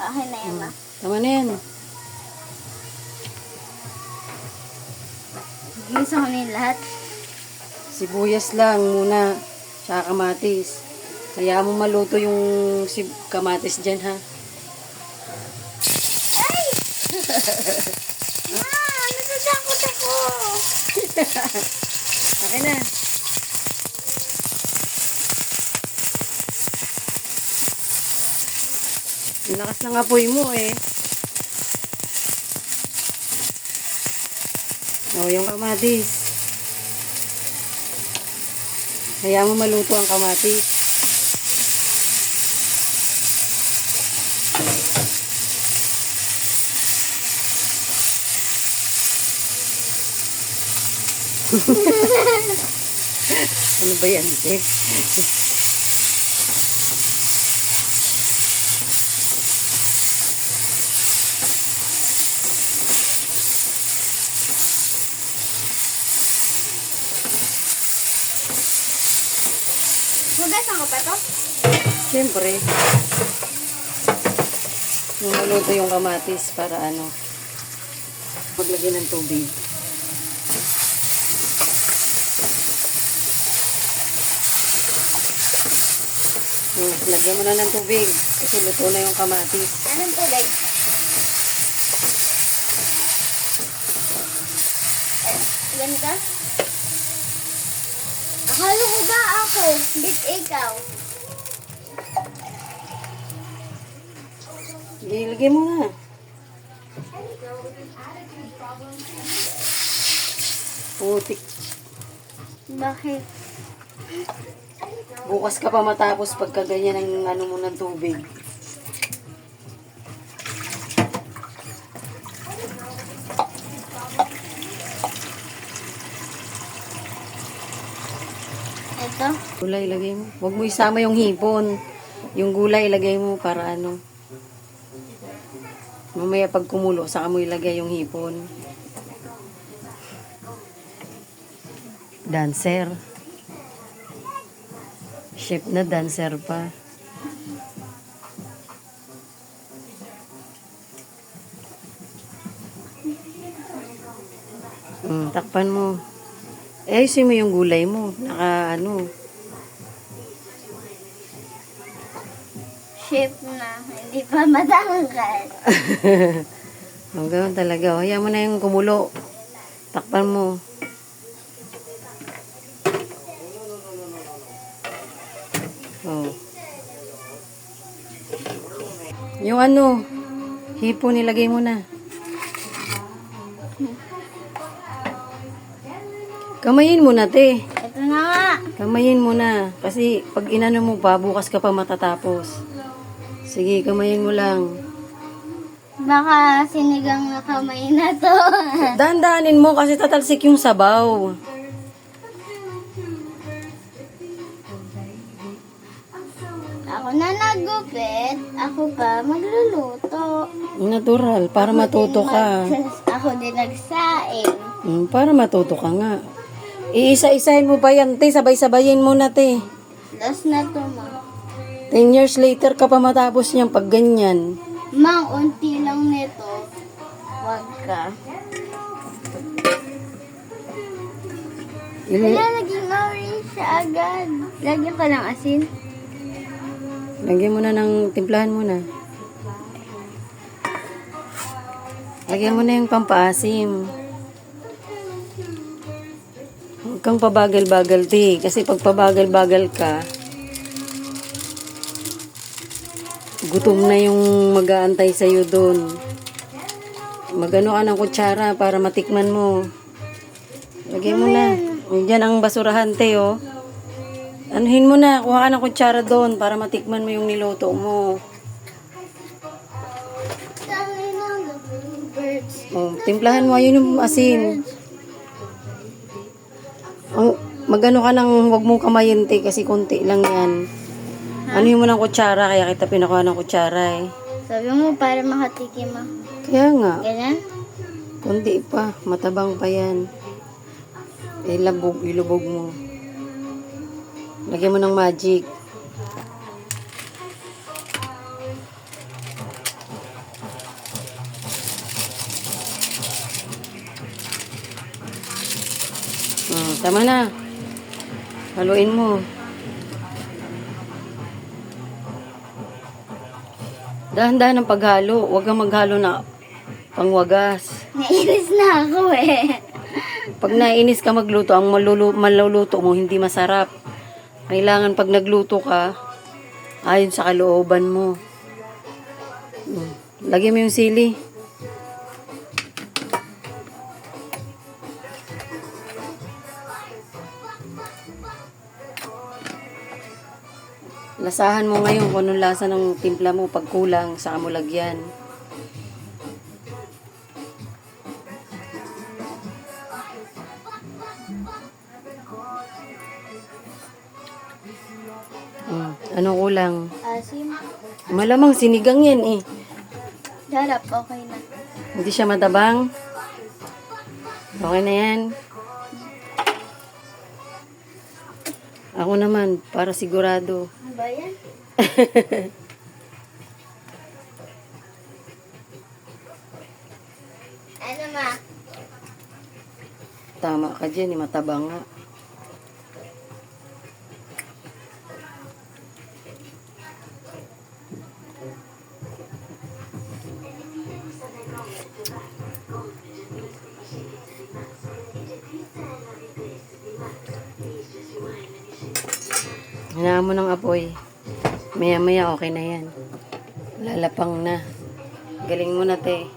Akin na yan, ma. Tama na yan. Gisa ko na yung lahat. Sibuyas lang muna. Tsaka kamatis. Kaya mo maluto yung kamatis dyan, ha? Ay! Ma, natatakot ako. Okay na. Ang lakas ng apoy mo, eh. O, yung kamatis. Kaya mo maluto ang kamatis. Ano ba yan, te? Hugasan ko pa to? Siyempre. Yung maluto yung kamatis para ano, maglagay ng tubig. Lagyan mo na ng tubig kasi luto na yung kamatis. Anong tubig? Ganito? Akala ko ba ako? Bit ikaw. Sige, lagyan mo na. Putik. Bakit? Bukas ka pa matapos pagka ganyan ang ano mo ng tubig. Ito? Gulay ilagay mo. Huwag mo isama yung hipon. Yung gulay ilagay mo para ano. Mamaya pag kumulo, saka mo ilagay yung hipon. Dancer. Chef na dancer pa. Takpan mo. Ayusin mo yung gulay mo. Naka ano. Chef na. Hindi pa matangkad. Ang gano'n talaga. Hayaan mo na yung kumulo. Takpan mo. Oh. Yung ano, hipo nilagay mo na. Kamayin mo na, te. Ito na nga. Kamayin mo na. Kasi pag inano mo pa, bukas ka pa matatapos. Sige, kamayin mo lang. Baka sinigang na kamay na to. Dahan-dahanin mo kasi tatalsik yung sabaw. Ako na nagupit. Ako pa magluluto. Natural, para matuto ka. Ako din nagsaing. Para matuto ka nga. Iisa-isahin mo pa yan, te. Sabay-sabayin mo na, te. Last na to, ma. 10 years later ka pa matapos niyan pag ganyan. Mang, unti lang nito. Wag ka. Kaya naging orange siya agad. Lagyan ka ng asin. Lagyan mo na ng timplahan mo na. Lagyan mo na yung pampaasim. Huwag kang pabagal-bagal, te. Kasi pag pabagal-bagal ka, gutom na yung mag-aantay sa'yo doon. Magano ka ng kutsara para matikman mo. Lagyan mo na. Diyan ang basurahan, te, oh. Anuhin mo na. Kuha ka ng kutsara doon para matikman mo yung niluto mo. Oh, timplahan mo. Ayun yung asin. Magano ka ng huwag mong kamayin, te, kasi konti lang yan. Ano mo ng kutsara, kaya kita pinakuha ng kutsara, eh. Sabi mo para makatikim mo. Kaya nga. Ganyan? Kundi pa. Matabang pa yan. Ilubog mo. Lagyan mo ng magic. Tama na. Haluin mo. Dahan-dahan ng paghalo. Huwag kang maghalo na pangwagas. Nainis na ako eh. Pag nainis ka magluto, ang maluluto mo hindi masarap. Kailangan pag nagluto ka, ayon sa kalooban mo. Lagyan mo yung sili. Lasahan mo ngayon kung anong lasa ng timpla mo. Pag kulang, saka mo lagyan. Ano kulang? Asim. Malamang sinigang yan eh. Darap, okay na. Hindi siya matabang. Okay na yan. Ako naman, para sigurado. Ano ba yan? Ano ma? Tama ka dyan, eh, matabang nga. Hinaan mo ng apoy. Maya-maya okay na yan. Lalapang na. Galing mo na, te.